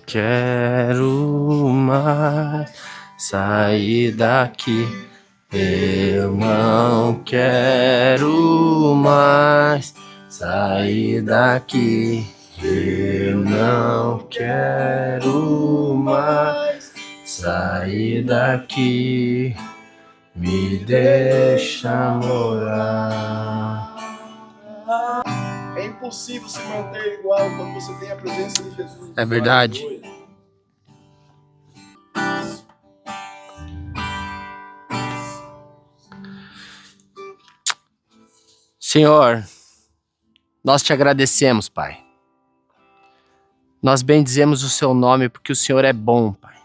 quero mais sair daqui. Eu não quero mais sair daqui. Eu não quero mais sair daqui. Me deixa morar. É impossível se manter igual quando você tem a presença de Jesus. É verdade. Senhor, nós te agradecemos, Pai. Nós bendizemos o seu nome porque o Senhor é bom, Pai.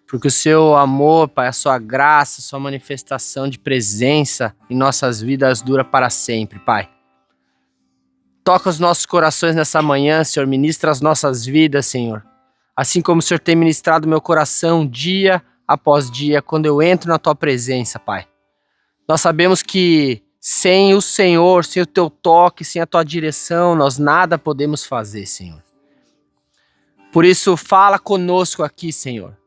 Porque o seu amor, Pai, a sua graça, a sua manifestação de presença em nossas vidas dura para sempre, Pai. Toca os nossos corações nessa manhã, Senhor. Ministra as nossas vidas, Senhor. Assim como o Senhor tem ministrado meu coração dia após dia, quando eu entro na tua presença, Pai. Nós sabemos que sem o Senhor, sem o teu toque, sem a tua direção, nós nada podemos fazer, Senhor. Por isso, fala conosco aqui, Senhor.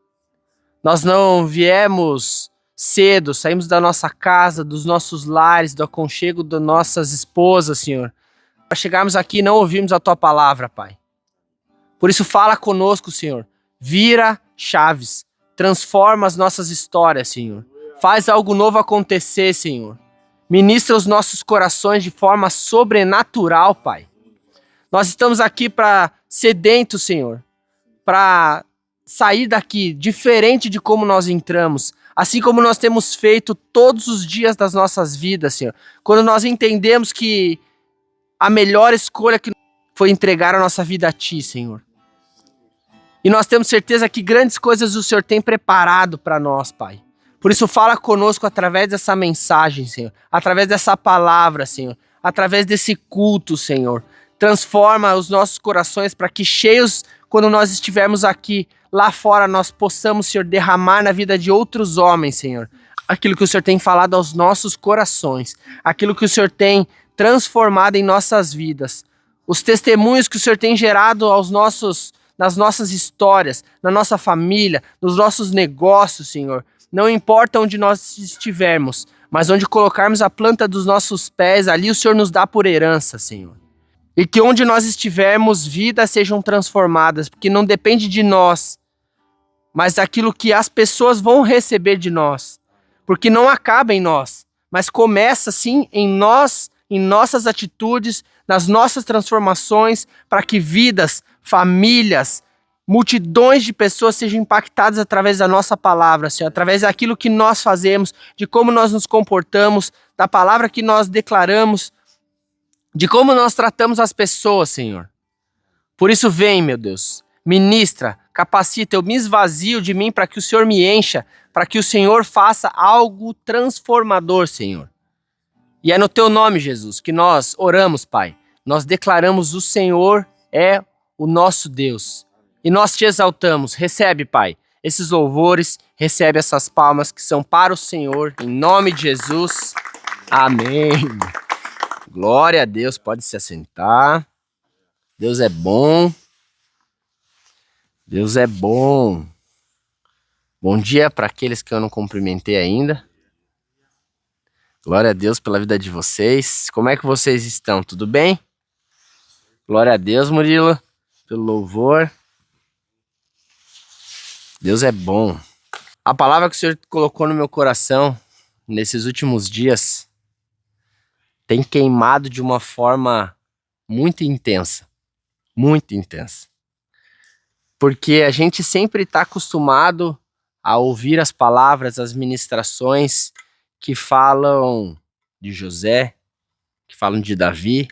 Nós não viemos cedo, saímos da nossa casa, dos nossos lares, do aconchego das nossas esposas, Senhor. Para chegarmos aqui e não ouvirmos a tua palavra, Pai. Por isso, fala conosco, Senhor. Vira chaves, transforma as nossas histórias, Senhor. Faz algo novo acontecer, Senhor. Ministra os nossos corações de forma sobrenatural, Pai. Nós estamos aqui para sedentos, Senhor. Para sair daqui diferente de como nós entramos. Assim como nós temos feito todos os dias das nossas vidas, Senhor. Quando nós entendemos que a melhor escolha que foi entregar a nossa vida a Ti, Senhor. E nós temos certeza que grandes coisas o Senhor tem preparado para nós, Pai. Por isso, fala conosco através dessa mensagem, Senhor. Através dessa palavra, Senhor. Através desse culto, Senhor. Transforma os nossos corações para que cheios, quando nós estivermos aqui, lá fora, nós possamos, Senhor, derramar na vida de outros homens, Senhor. Aquilo que o Senhor tem falado aos nossos corações. Aquilo que o Senhor tem transformado em nossas vidas. Os testemunhos que o Senhor tem gerado nas nossas histórias, na nossa família, nos nossos negócios, Senhor. Não importa onde nós estivermos, mas onde colocarmos a planta dos nossos pés, ali o Senhor nos dá por herança, Senhor. E que onde nós estivermos, vidas sejam transformadas, porque não depende de nós, mas daquilo que as pessoas vão receber de nós. Porque não acaba em nós, mas começa sim em nós, em nossas atitudes, nas nossas transformações, para que vidas, famílias, multidões de pessoas sejam impactadas através da nossa palavra, Senhor, através daquilo que nós fazemos, de como nós nos comportamos, da palavra que nós declaramos, de como nós tratamos as pessoas, Senhor. Por isso vem, meu Deus, ministra, capacita, eu me esvazio de mim para que o Senhor me encha, para que o Senhor faça algo transformador, Senhor. E é no teu nome, Jesus, que nós oramos, Pai. Nós declaramos o Senhor é o nosso Deus. E nós te exaltamos. Recebe, Pai, esses louvores, recebe essas palmas que são para o Senhor. Em nome de Jesus. Amém. Glória a Deus. Pode se assentar. Deus é bom. Deus é bom. Bom dia para aqueles que eu não cumprimentei ainda. Glória a Deus pela vida de vocês. Como é que vocês estão? Tudo bem? Glória a Deus, Murilo, pelo louvor. Deus é bom. A palavra que o Senhor colocou no meu coração nesses últimos dias tem queimado de uma forma muito intensa. Muito intensa. Porque a gente sempre está acostumado a ouvir as palavras, as ministrações que falam de José, que falam de Davi,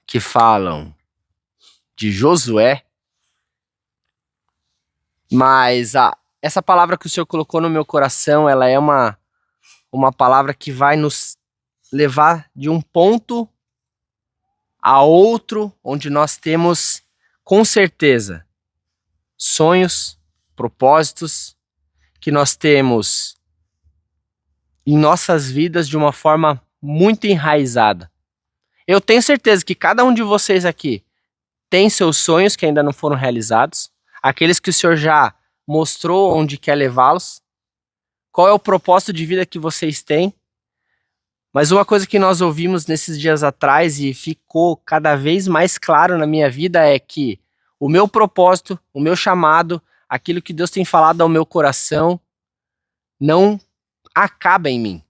que falam de Josué. Mas essa palavra que o Senhor colocou no meu coração, ela é uma palavra que vai nos levar de um ponto a outro, onde nós temos, com certeza, sonhos, propósitos, que nós temos em nossas vidas de uma forma muito enraizada. Eu tenho certeza que cada um de vocês aqui têm seus sonhos que ainda não foram realizados, aqueles que o Senhor já mostrou onde quer levá-los, qual é o propósito de vida que vocês têm. Mas uma coisa que nós ouvimos nesses dias atrás e ficou cada vez mais claro na minha vida é que o meu propósito, o meu chamado, aquilo que Deus tem falado ao meu coração, não acaba em mim,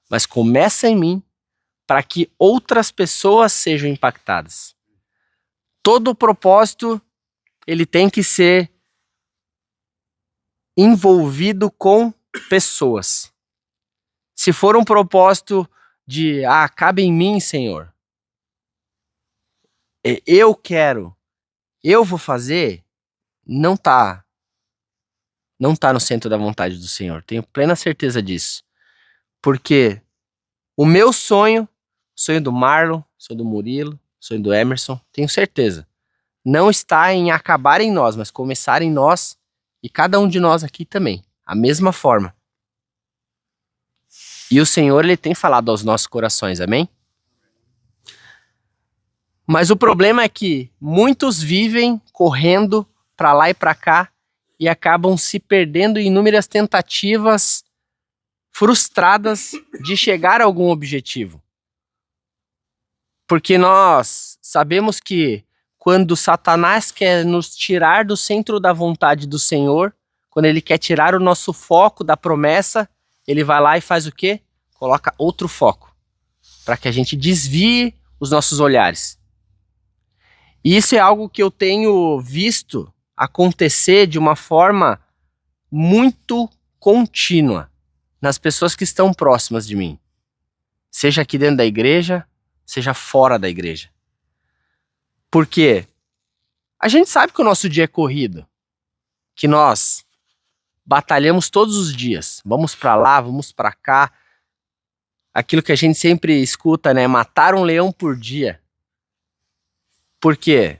mas começa em mim para que outras pessoas sejam impactadas. Todo o propósito, ele tem que ser envolvido com pessoas. Se for um propósito de, cabe em mim, Senhor, eu quero, eu vou fazer, não tá no centro da vontade do Senhor. Tenho plena certeza disso. Porque o meu sonho do Marlon, sonho do Murilo, sonho do Emerson, tenho certeza, não está em acabar em nós, mas começar em nós e cada um de nós aqui também, a mesma forma. E o Senhor, ele tem falado aos nossos corações, amém? Mas o problema é que muitos vivem correndo para lá e para cá e acabam se perdendo em inúmeras tentativas frustradas de chegar a algum objetivo. Porque nós sabemos que quando Satanás quer nos tirar do centro da vontade do Senhor, quando ele quer tirar o nosso foco da promessa, ele vai lá e faz o quê? Coloca outro foco, para que a gente desvie os nossos olhares. E isso é algo que eu tenho visto acontecer de uma forma muito contínua nas pessoas que estão próximas de mim. Seja aqui dentro da igreja, seja fora da igreja. Porque a gente sabe que o nosso dia é corrido, que nós batalhamos todos os dias, vamos para lá, vamos para cá. Aquilo que a gente sempre escuta, né? Matar um leão por dia. Por quê?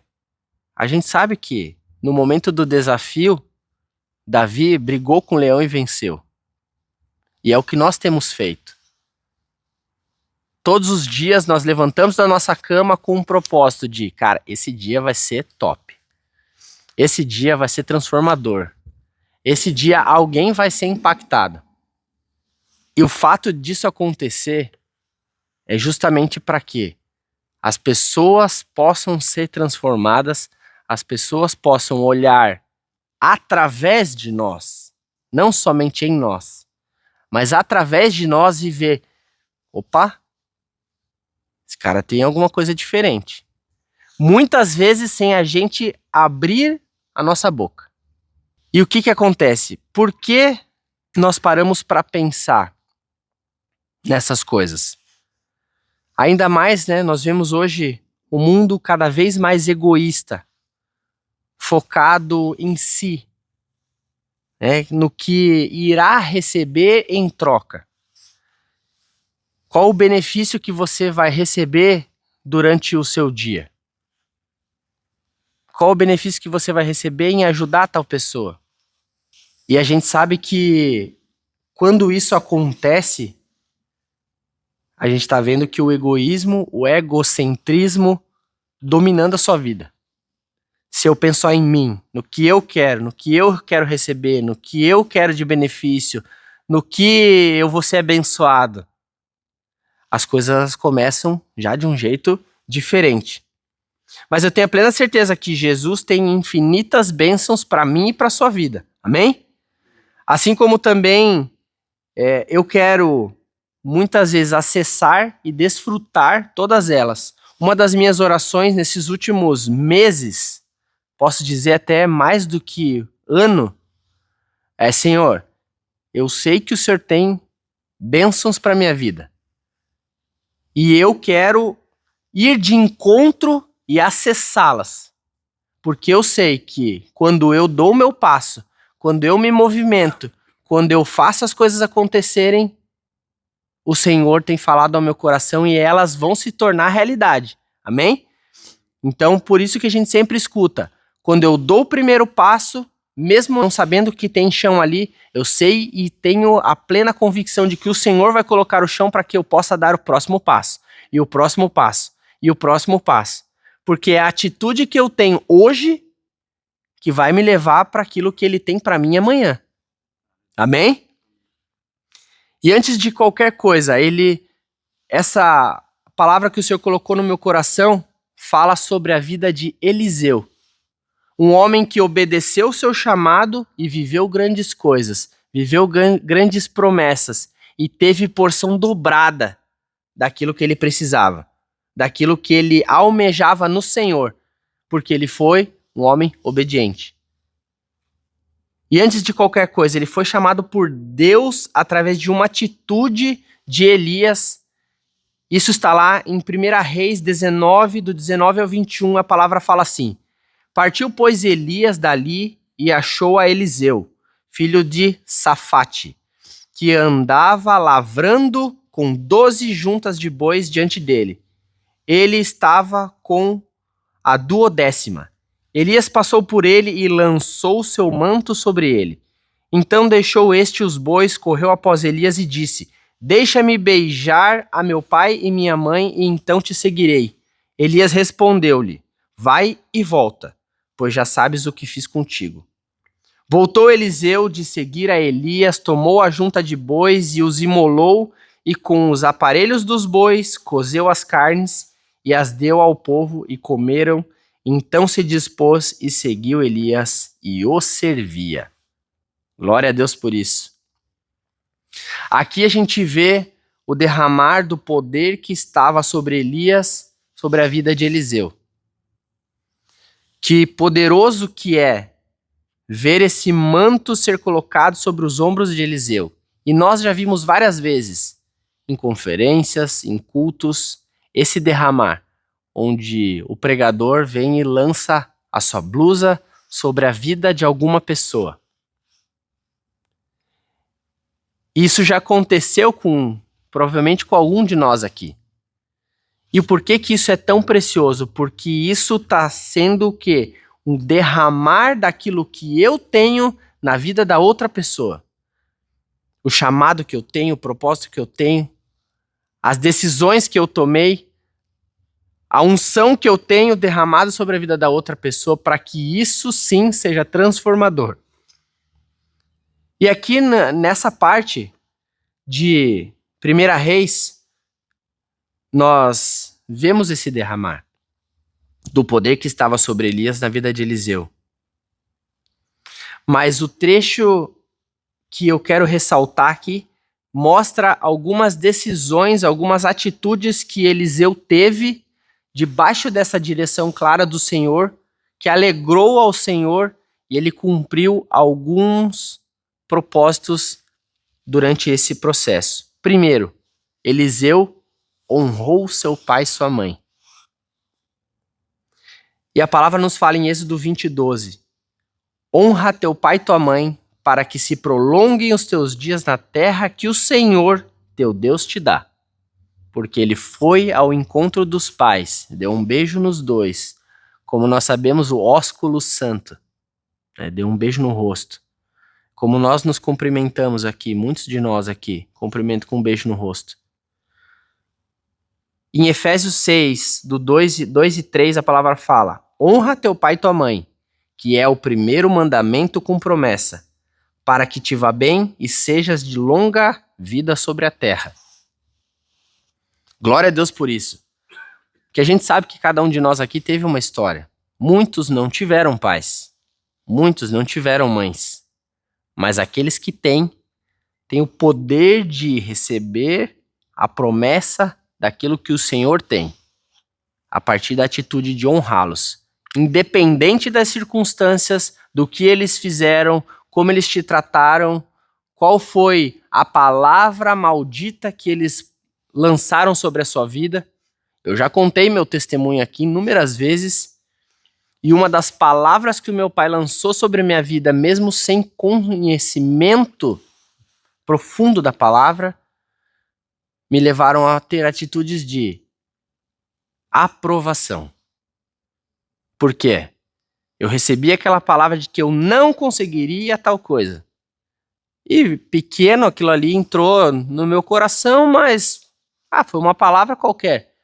A gente sabe que no momento do desafio, Davi brigou com o leão e venceu. E é o que nós temos feito. Todos os dias nós levantamos da nossa cama com um propósito de, cara, esse dia vai ser top. Esse dia vai ser transformador. Esse dia alguém vai ser impactado. E o fato disso acontecer é justamente para quê? As pessoas possam ser transformadas, as pessoas possam olhar através de nós, não somente em nós, mas através de nós e ver, opa, esse cara tem alguma coisa diferente. Muitas vezes sem a gente abrir a nossa boca. E o que acontece? Por que nós paramos para pensar nessas coisas? Ainda mais, né, nós vemos hoje um mundo cada vez mais egoísta, focado em si, né, no que irá receber em troca. Qual o benefício que você vai receber durante o seu dia? Qual o benefício que você vai receber em ajudar tal pessoa? E a gente sabe que quando isso acontece, a gente está vendo que o egoísmo, o egocentrismo dominando a sua vida. Se eu pensar em mim, no que eu quero receber, no que eu quero de benefício, no que eu vou ser abençoado, as coisas começam já de um jeito diferente. Mas eu tenho a plena certeza que Jesus tem infinitas bênçãos para mim e para a sua vida. Amém? Assim como também eu quero muitas vezes acessar e desfrutar todas elas. Uma das minhas orações nesses últimos meses, posso dizer até mais do que ano, é: Senhor, eu sei que o Senhor tem bênçãos para minha vida. E eu quero ir de encontro e acessá-las. Porque eu sei que quando eu dou o meu passo, quando eu me movimento, quando eu faço as coisas acontecerem, o Senhor tem falado ao meu coração e elas vão se tornar realidade. Amém? Então, por isso que a gente sempre escuta. Quando eu dou o primeiro passo, mesmo não sabendo que tem chão ali, eu sei e tenho a plena convicção de que o Senhor vai colocar o chão para que eu possa dar o próximo passo. E o próximo passo. E o próximo passo. porque é a atitude que eu tenho hoje que vai me levar para aquilo que ele tem para mim amanhã. Amém? E antes de qualquer coisa, essa palavra que o Senhor colocou no meu coração fala sobre a vida de Eliseu. Um homem que obedeceu o seu chamado e viveu grandes coisas, viveu grandes promessas e teve porção dobrada daquilo que ele precisava, daquilo que ele almejava no Senhor, porque ele foi um homem obediente. E antes de qualquer coisa, ele foi chamado por Deus através de uma atitude de Elias. Isso está lá em 1 Reis 19, do 19 ao 21, a palavra fala assim: Partiu, pois, Elias dali e achou a Eliseu, filho de Safate, que andava lavrando com 12 juntas de bois diante dele. Ele estava com a 12ª. Elias passou por ele e lançou seu manto sobre ele. Então deixou este os bois, correu após Elias e disse: Deixa-me beijar a meu pai e minha mãe, e então te seguirei. Elias respondeu-lhe: Vai e volta, pois já sabes o que fiz contigo. Voltou Eliseu de seguir a Elias, tomou a junta de bois e os imolou, e com os aparelhos dos bois cozeu as carnes e as deu ao povo, e comeram. Então se dispôs e seguiu Elias e o servia. Glória a Deus por isso. Aqui a gente vê o derramar do poder que estava sobre Elias, sobre a vida de Eliseu. Que poderoso que é ver esse manto ser colocado sobre os ombros de Eliseu. E nós já vimos várias vezes, em conferências, em cultos, esse derramar, onde o pregador vem e lança a sua blusa sobre a vida de alguma pessoa. Isso já aconteceu provavelmente com algum de nós aqui. E por que que isso é tão precioso? Porque isso está sendo o quê? Um derramar daquilo que eu tenho na vida da outra pessoa. O chamado que eu tenho, o propósito que eu tenho, as decisões que eu tomei, a unção que eu tenho derramado sobre a vida da outra pessoa, para que isso sim seja transformador. E aqui nessa parte de 1 Reis, nós vemos esse derramar do poder que estava sobre Elias na vida de Eliseu. Mas o trecho que eu quero ressaltar aqui mostra algumas decisões, algumas atitudes que Eliseu teve debaixo dessa direção clara do Senhor, que alegrou ao Senhor, e ele cumpriu alguns propósitos durante esse processo. Primeiro, Eliseu honrou seu pai e sua mãe. E a palavra nos fala em Êxodo 20:12. Honra teu pai e tua mãe, para que se prolonguem os teus dias na terra que o Senhor, teu Deus, te dá. Porque ele foi ao encontro dos pais, deu um beijo nos dois, como nós sabemos, o ósculo santo, deu um beijo no rosto. Como nós nos cumprimentamos aqui, muitos de nós aqui, cumprimento com um beijo no rosto. Em Efésios 6, do 2 e 3, a palavra fala: honra teu pai e tua mãe, que é o primeiro mandamento com promessa, para que te vá bem e sejas de longa vida sobre a terra. Glória a Deus por isso. Porque a gente sabe que cada um de nós aqui teve uma história. Muitos não tiveram pais. Muitos não tiveram mães. Mas aqueles que têm o poder de receber a promessa daquilo que o Senhor tem, a partir da atitude de honrá-los. Independente das circunstâncias, do que eles fizeram, como eles te trataram, qual foi a palavra maldita que eles lançaram sobre a sua vida. Eu já contei meu testemunho aqui inúmeras vezes, e uma das palavras que o meu pai lançou sobre a minha vida, mesmo sem conhecimento profundo da palavra, me levaram a ter atitudes de aprovação. Por quê? Eu recebi aquela palavra de que eu não conseguiria tal coisa. E pequeno aquilo ali entrou no meu coração, mas foi uma palavra qualquer.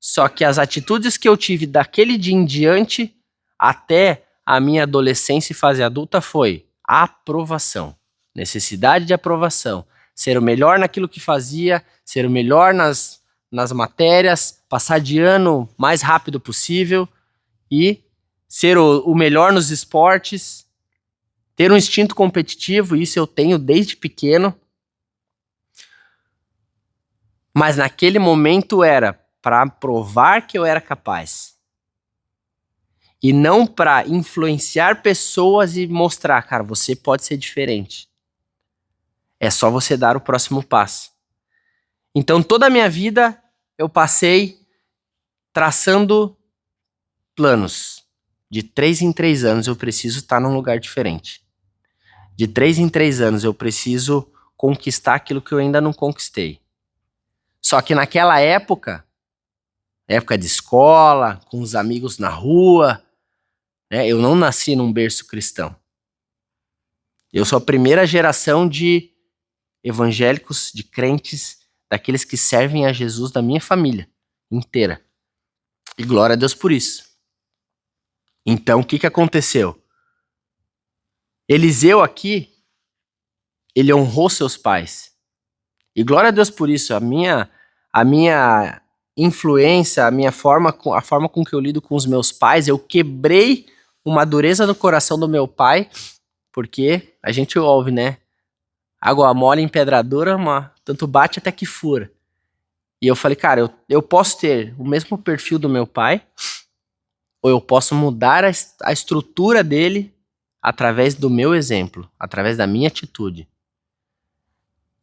Só que as atitudes que eu tive daquele dia em diante até a minha adolescência e fase adulta foi aprovação. Necessidade de aprovação. Ser o melhor naquilo que fazia, ser o melhor nas matérias, passar de ano o mais rápido possível e ser o melhor nos esportes, ter um instinto competitivo, isso eu tenho desde pequeno. Mas naquele momento era para provar que eu era capaz. E não para influenciar pessoas e mostrar, cara, você pode ser diferente. É só você dar o próximo passo. Então toda a minha vida eu passei traçando planos. De 3 em 3 anos eu preciso estar num lugar diferente. De 3 em 3 anos eu preciso conquistar aquilo que eu ainda não conquistei. Só que naquela época de escola, com os amigos na rua, né, eu não nasci num berço cristão. Eu sou a primeira geração de evangélicos, de crentes, daqueles que servem a Jesus da minha família inteira. E glória a Deus por isso. Então, o que aconteceu? Eliseu aqui, ele honrou seus pais. E glória a Deus por isso. A minha influência, a forma com que eu lido com os meus pais, eu quebrei uma dureza no coração do meu pai, porque a gente ouve, né? Água mole em pedra dura, tanto bate até que fura. E eu falei, cara, eu posso ter o mesmo perfil do meu pai, ou eu posso mudar a estrutura dele através do meu exemplo, através da minha atitude.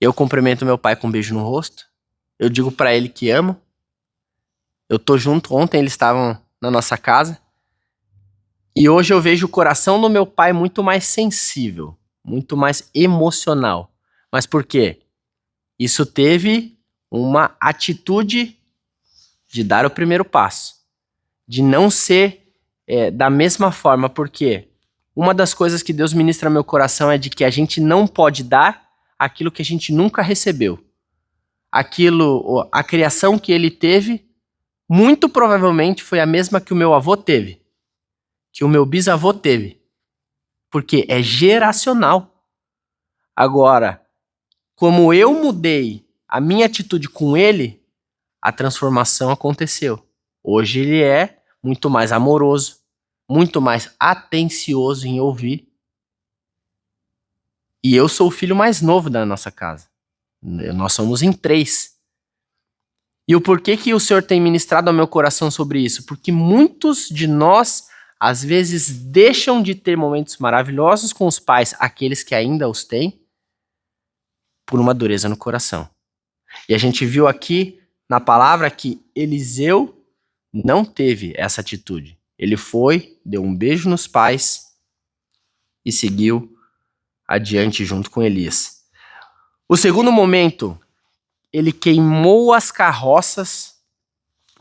Eu cumprimento meu pai com um beijo no rosto, eu digo pra ele que amo, eu tô junto, ontem eles estavam na nossa casa, e hoje eu vejo o coração do meu pai muito mais sensível, muito mais emocional. Mas por quê? Isso teve uma atitude de dar o primeiro passo, de não ser da mesma forma, porque uma das coisas que Deus ministra no meu coração é de que a gente não pode dar aquilo que a gente nunca recebeu. A criação que ele teve, muito provavelmente foi a mesma que o meu avô teve, que o meu bisavô teve, porque é geracional. Agora, como eu mudei a minha atitude com ele, a transformação aconteceu. Hoje ele é muito mais amoroso, muito mais atencioso em ouvir. E eu sou o filho mais novo da nossa casa. Nós somos em 3. E o porquê que o Senhor tem ministrado ao meu coração sobre isso? Porque muitos de nós, às vezes, deixam de ter momentos maravilhosos com os pais, aqueles que ainda os têm, por uma dureza no coração. E a gente viu aqui na palavra que Eliseu não teve essa atitude. Ele foi, deu um beijo nos pais e seguiu adiante junto com Elias. O segundo momento, ele queimou as carroças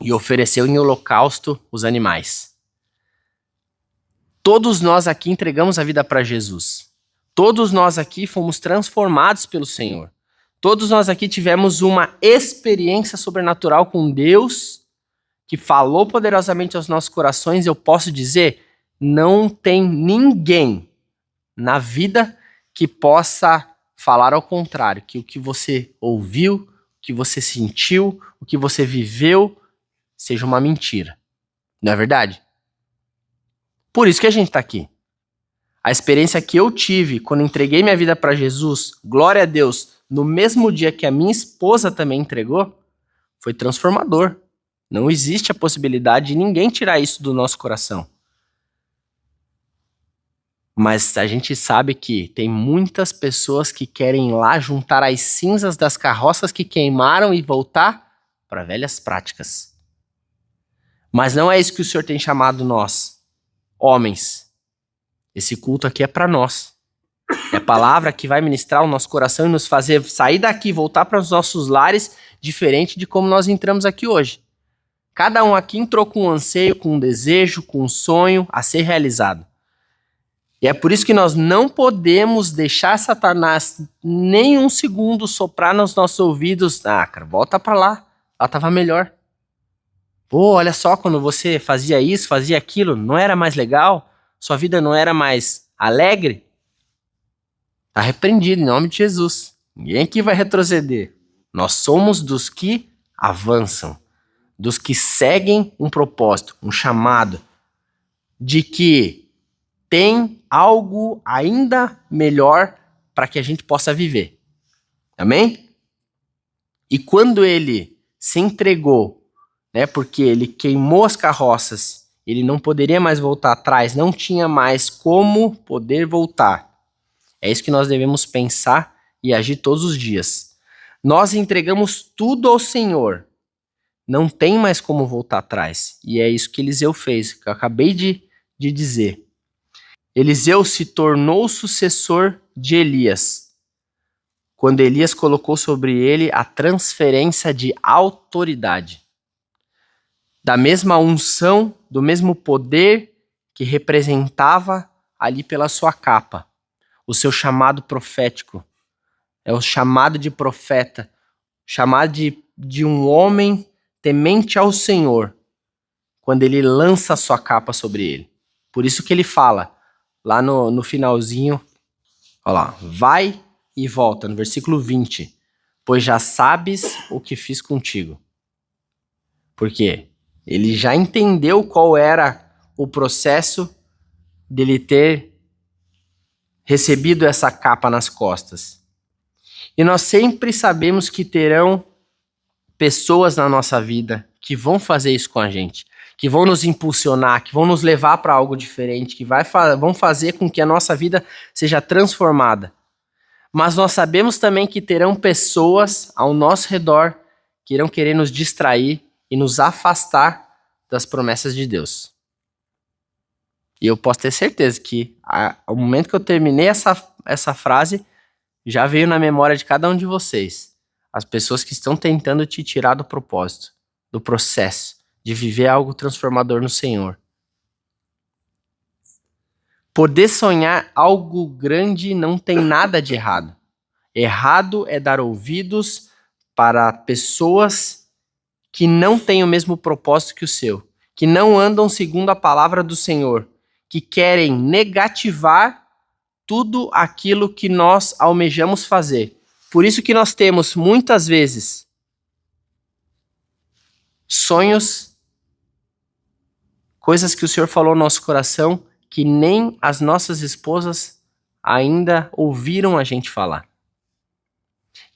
e ofereceu em holocausto os animais. Todos nós aqui entregamos a vida para Jesus. Todos nós aqui fomos transformados pelo Senhor. Todos nós aqui tivemos uma experiência sobrenatural com Deus, que falou poderosamente aos nossos corações. Eu posso dizer, não tem ninguém na vida que possa falar ao contrário, que o que você ouviu, o que você sentiu, o que você viveu, seja uma mentira. Não é verdade? Por isso que a gente está aqui. A experiência que eu tive quando entreguei minha vida para Jesus, glória a Deus, no mesmo dia que a minha esposa também entregou, foi transformador. Não existe a possibilidade de ninguém tirar isso do nosso coração. Mas a gente sabe que tem muitas pessoas que querem ir lá juntar as cinzas das carroças que queimaram e voltar para velhas práticas. Mas não é isso que o Senhor tem chamado nós, homens. Esse culto aqui é para nós. É a palavra que vai ministrar o nosso coração e nos fazer sair daqui e voltar para os nossos lares diferente de como nós entramos aqui hoje. Cada um aqui entrou com um anseio, com um desejo, com um sonho a ser realizado. E é por isso que nós não podemos deixar Satanás nem um segundo soprar nos nossos ouvidos. Ah, cara, volta para lá. Lá estava melhor. Pô, olha só, quando você fazia isso, fazia aquilo, não era mais legal? Sua vida não era mais alegre? Tá repreendido em nome de Jesus. Ninguém aqui vai retroceder. Nós somos dos que avançam, dos que seguem um propósito, um chamado, de que tem algo ainda melhor para que a gente possa viver. Amém? E quando ele se entregou, né, porque ele queimou as carroças, ele não poderia mais voltar atrás, não tinha mais como poder voltar. É isso que nós devemos pensar e agir todos os dias. Nós entregamos tudo ao Senhor. Não tem mais como voltar atrás. E é isso que Eliseu fez, que eu acabei de dizer. Eliseu se tornou o sucessor de Elias, quando Elias colocou sobre ele a transferência de autoridade, da mesma unção, do mesmo poder que representava ali pela sua capa, o seu chamado profético. É o chamado de profeta, chamado de um homem temente ao Senhor, quando ele lança a sua capa sobre ele. Por isso que ele fala, lá no finalzinho, olha lá, vai e volta, no versículo 20, pois já sabes o que fiz contigo. Por quê? Ele já entendeu qual era o processo dele ter recebido essa capa nas costas. E nós sempre sabemos que terão pessoas na nossa vida que vão fazer isso com a gente, que vão nos impulsionar, que vão nos levar para algo diferente, que vão fazer com que a nossa vida seja transformada. Mas nós sabemos também que terão pessoas ao nosso redor que irão querer nos distrair e nos afastar das promessas de Deus. E eu posso ter certeza que ao momento que eu terminei essa frase, já veio na memória de cada um de vocês as pessoas que estão tentando te tirar do propósito, do processo, de viver algo transformador no Senhor. Poder sonhar algo grande não tem nada de errado. Errado é dar ouvidos para pessoas que não têm o mesmo propósito que o seu, que não andam segundo a palavra do Senhor, que querem negativar tudo aquilo que nós almejamos fazer. Por isso que nós temos, muitas vezes, sonhos, coisas que o Senhor falou no nosso coração, que nem as nossas esposas ainda ouviram a gente falar.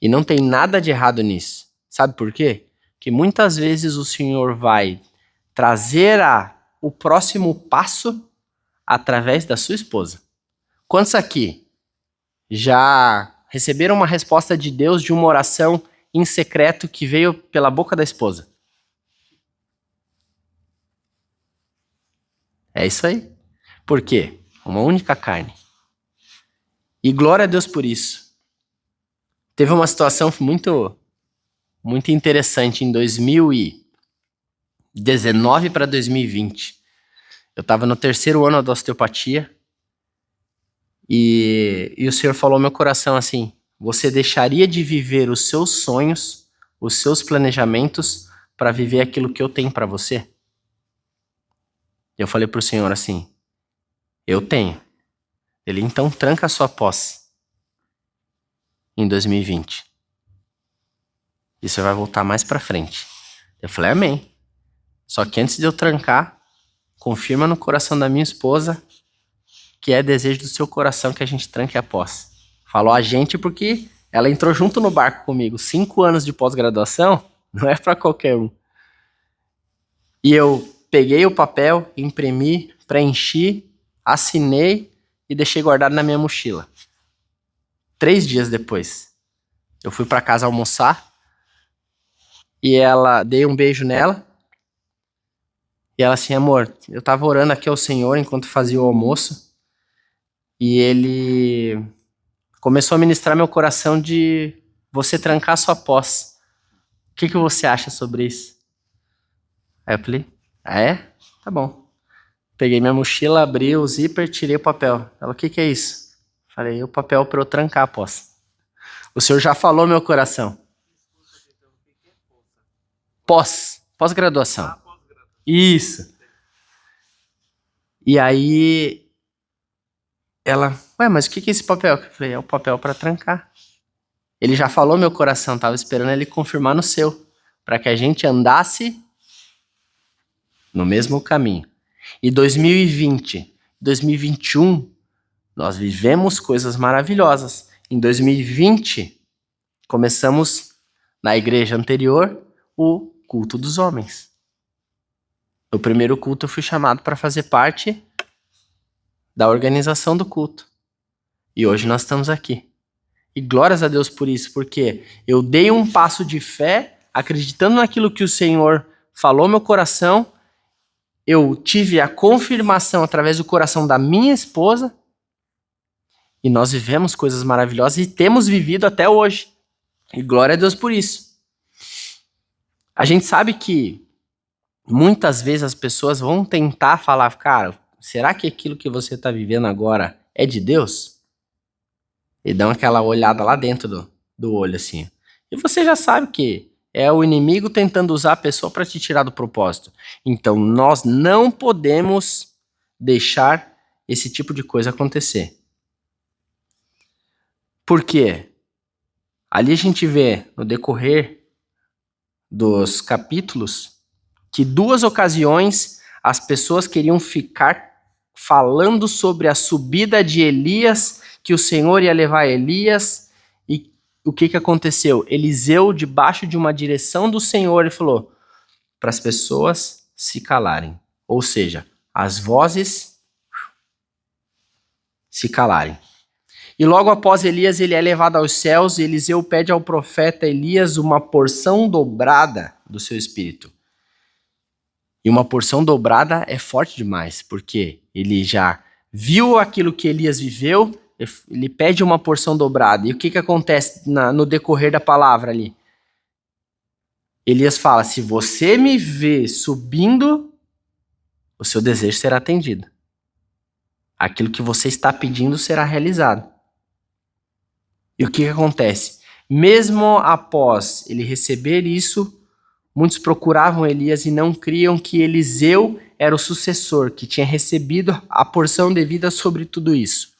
E não tem nada de errado nisso. Sabe por quê? Que muitas vezes o Senhor vai trazer o próximo passo através da sua esposa. Quantos aqui já receberam uma resposta de Deus de uma oração em secreto que veio pela boca da esposa? É isso aí. Por quê? Uma única carne. E glória a Deus por isso. Teve uma situação muito interessante em 2019 para 2020. Eu estava no 3º ano da osteopatia e o Senhor falou ao meu coração assim: você deixaria de viver os seus sonhos, os seus planejamentos para viver aquilo que eu tenho para você? Eu falei para o Senhor assim: eu tenho. Ele, então tranca a sua posse em 2020. E você vai voltar mais para frente. Eu falei, amém. Só que antes de eu trancar, confirma no coração da minha esposa que é desejo do seu coração que a gente tranque a posse. Falou a gente porque ela entrou junto no barco comigo. 5 anos de pós-graduação não é para qualquer um. E eu peguei o papel, imprimi, preenchi, assinei e deixei guardado na minha mochila. 3 dias depois, eu fui para casa almoçar e dei um beijo nela. E ela assim, amor, eu tava orando aqui ao Senhor enquanto fazia o almoço e ele começou a ministrar meu coração de você trancar sua posse. O que você acha sobre isso? Aí eu falei, é? Tá bom. Peguei minha mochila, abri o zíper, tirei o papel. Ela, o que é isso? Falei, o papel para eu trancar a posse. O Senhor já falou meu coração. Pós-graduação. Isso. E aí, ela, ué, mas o que é esse papel? Eu falei, é o papel para trancar. Ele já falou meu coração, tava esperando ele confirmar no seu, para que a gente andasse no mesmo caminho. E 2020, 2021, nós vivemos coisas maravilhosas. Em 2020, começamos na igreja anterior o culto dos homens. No primeiro culto eu fui chamado para fazer parte da organização do culto. E hoje nós estamos aqui. E glórias a Deus por isso, porque eu dei um passo de fé, acreditando naquilo que o Senhor falou no meu coração. Eu tive a confirmação através do coração da minha esposa. E nós vivemos coisas maravilhosas e temos vivido até hoje. E glória a Deus por isso. A gente sabe que muitas vezes as pessoas vão tentar falar, cara, será que aquilo que você está vivendo agora é de Deus? E dão aquela olhada lá dentro do olho, assim. E você já sabe que é o inimigo tentando usar a pessoa para te tirar do propósito. Então, nós não podemos deixar esse tipo de coisa acontecer. Por quê? Ali a gente vê, no decorrer dos capítulos, que 2 ocasiões as pessoas queriam ficar falando sobre a subida de Elias, que o Senhor ia levar Elias, e o que aconteceu? Eliseu, debaixo de uma direção do Senhor, ele falou para as pessoas se calarem. Ou seja, as vozes se calarem. E logo após Elias, ele é levado aos céus, e Eliseu pede ao profeta Elias uma porção dobrada do seu espírito. E uma porção dobrada é forte demais, porque ele já viu aquilo que Elias viveu, ele pede uma porção dobrada. E o que acontece no decorrer da palavra ali? Elias fala, se você me vê subindo, o seu desejo será atendido. Aquilo que você está pedindo será realizado. E o que acontece? Mesmo após ele receber isso, muitos procuravam Elias e não criam que Eliseu era o sucessor, que tinha recebido a porção devida sobre tudo isso.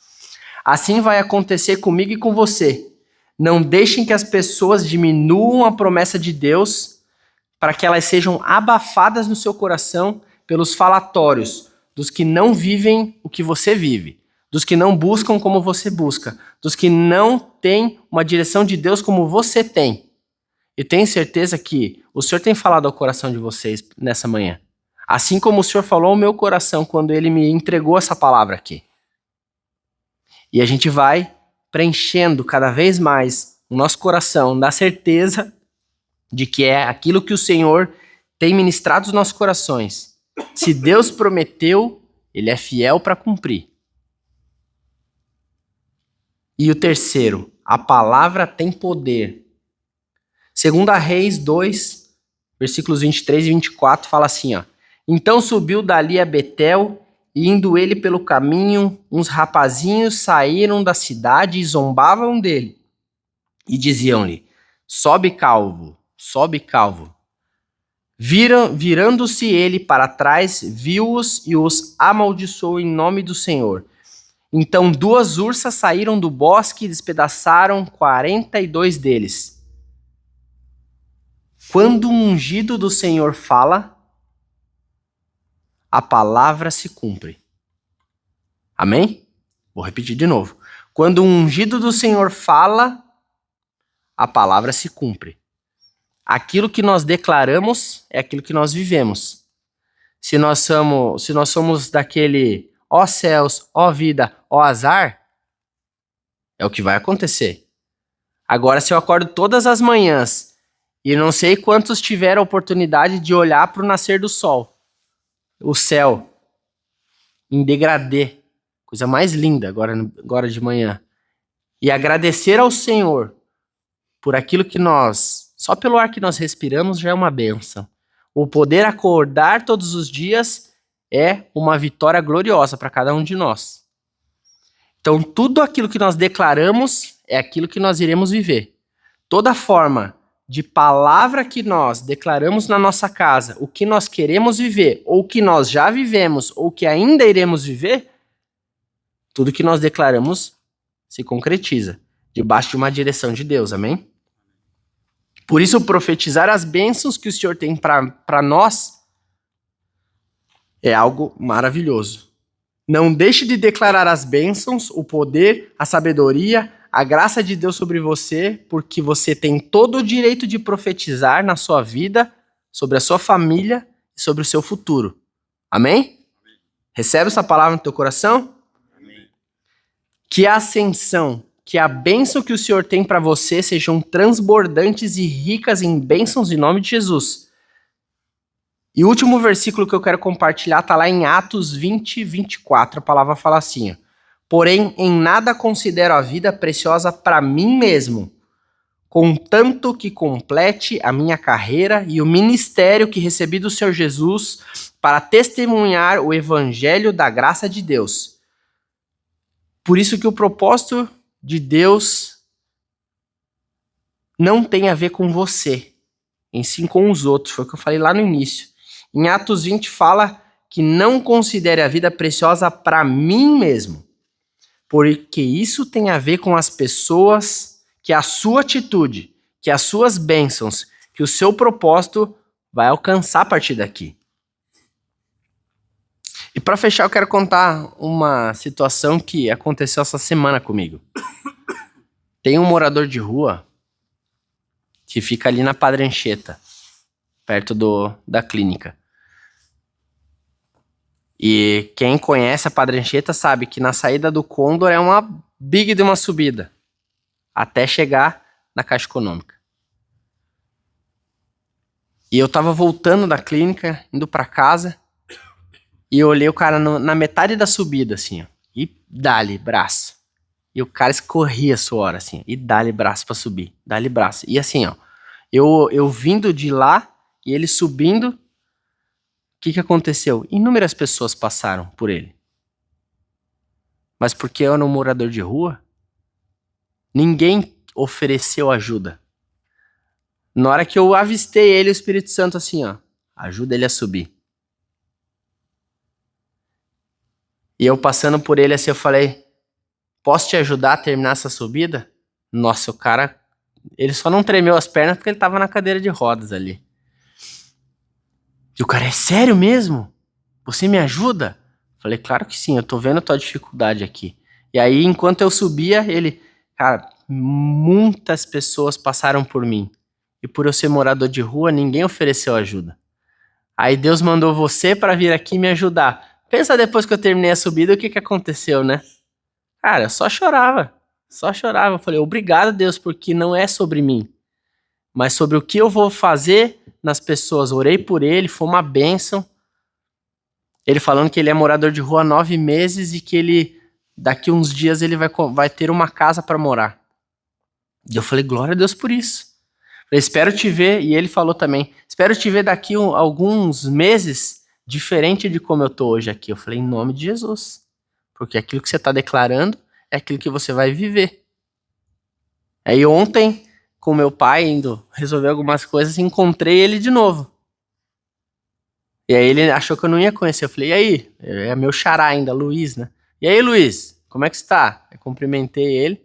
Assim vai acontecer comigo e com você. Não deixem que as pessoas diminuam a promessa de Deus para que elas sejam abafadas no seu coração pelos falatórios dos que não vivem o que você vive, dos que não buscam como você busca, dos que não têm uma direção de Deus como você tem. E tenho certeza que o Senhor tem falado ao coração de vocês nessa manhã. Assim como o Senhor falou ao meu coração quando Ele me entregou essa palavra aqui. E a gente vai preenchendo cada vez mais o nosso coração da certeza de que é aquilo que o Senhor tem ministrado nos nossos corações. Se Deus prometeu, Ele é fiel para cumprir. E o terceiro, a palavra tem poder. 2 Reis 2, versículos 23 e 24, fala assim, ó. Então subiu dali a Betel, e indo ele pelo caminho, uns rapazinhos saíram da cidade e zombavam dele. E diziam-lhe, sobe calvo, sobe calvo. Virando-se ele para trás, viu-os e os amaldiçoou em nome do Senhor. Então 2 ursas saíram do bosque e despedaçaram 42 deles. Quando o ungido do Senhor fala, a palavra se cumpre. Amém? Vou repetir de novo. Quando o ungido do Senhor fala, a palavra se cumpre. Aquilo que nós declaramos é aquilo que nós vivemos. Se nós somos daquele ó céus, ó vida, ó azar, é o que vai acontecer. Agora, se eu acordo todas as manhãs e não sei quantos tiveram a oportunidade de olhar para o nascer do sol, o céu, em degradê, coisa mais linda agora de manhã, e agradecer ao Senhor por aquilo que só pelo ar que nós respiramos já é uma bênção. O poder acordar todos os dias é uma vitória gloriosa para cada um de nós. Então, tudo aquilo que nós declaramos é aquilo que nós iremos viver. Toda forma de palavra que nós declaramos na nossa casa, o que nós queremos viver, ou que nós já vivemos, ou que ainda iremos viver, tudo que nós declaramos se concretiza, debaixo de uma direção de Deus, amém? Por isso, profetizar as bênçãos que o Senhor tem para nós é algo maravilhoso. Não deixe de declarar as bênçãos, o poder, a sabedoria, a graça de Deus sobre você, porque você tem todo o direito de profetizar na sua vida, sobre a sua família e sobre o seu futuro. Amém? Recebe essa palavra no teu coração? Amém. Que a ascensão, que a bênção que o Senhor tem para você sejam transbordantes e ricas em bênçãos em nome de Jesus. E o último versículo que eu quero compartilhar está lá em Atos 20, 24. A palavra fala assim: porém, em nada considero a vida preciosa para mim mesmo, contanto que complete a minha carreira e o ministério que recebi do Senhor Jesus para testemunhar o evangelho da graça de Deus. Por isso que o propósito de Deus não tem a ver com você, em sim com os outros. Foi o que eu falei lá no início. Em Atos 20 fala que não considere a vida preciosa para mim mesmo, porque isso tem a ver com as pessoas, que a sua atitude, que as suas bênçãos, que o seu propósito vai alcançar a partir daqui. E para fechar, eu quero contar uma situação que aconteceu essa semana comigo. Tem um morador de rua que fica ali na Padre Anchieta, perto da clínica. E quem conhece a Padre Anchieta sabe que na saída do Condor é uma big de uma subida, até chegar na Caixa Econômica. E eu tava voltando da clínica, indo pra casa, e eu olhei o cara na metade da subida, assim, ó, e dá-lhe braço. E o cara escorria suor, assim, e dá-lhe braço pra subir, dá-lhe braço. E assim, ó, eu vindo de lá, e ele subindo, o que aconteceu? Inúmeras pessoas passaram por ele. Mas porque eu era um morador de rua, ninguém ofereceu ajuda. Na hora que eu avistei ele, o Espírito Santo assim, ó, ajuda ele a subir. E eu passando por ele assim, eu falei, posso te ajudar a terminar essa subida? Nossa, o cara, ele só não tremeu as pernas porque ele tava na cadeira de rodas ali. E o cara, é sério mesmo? Você me ajuda? Falei, claro que sim, eu tô vendo a tua dificuldade aqui. E aí, enquanto eu subia, ele, cara, muitas pessoas passaram por mim. E por eu ser morador de rua, ninguém ofereceu ajuda. Aí Deus mandou você para vir aqui me ajudar. Pensa depois que eu terminei a subida, o que aconteceu, né? Cara, eu só chorava. Só chorava. Eu falei, obrigado, Deus, porque não é sobre mim, mas sobre o que eu vou fazer nas pessoas. Orei por ele, foi uma bênção. Ele falando que ele é morador de rua há 9 meses e que ele, daqui uns dias, ele vai ter uma casa para morar. E eu falei, glória a Deus por isso. Eu espero te ver, e ele falou também, espero te ver daqui alguns meses, diferente de como eu tô hoje aqui. Eu falei, em nome de Jesus. Porque aquilo que você tá declarando é aquilo que você vai viver. Aí ontem, com meu pai indo resolver algumas coisas, encontrei ele de novo. E aí ele achou que eu não ia conhecer. Eu falei, e aí? É meu xará ainda, Luiz, né? E aí, Luiz, como é que você tá? Eu cumprimentei ele.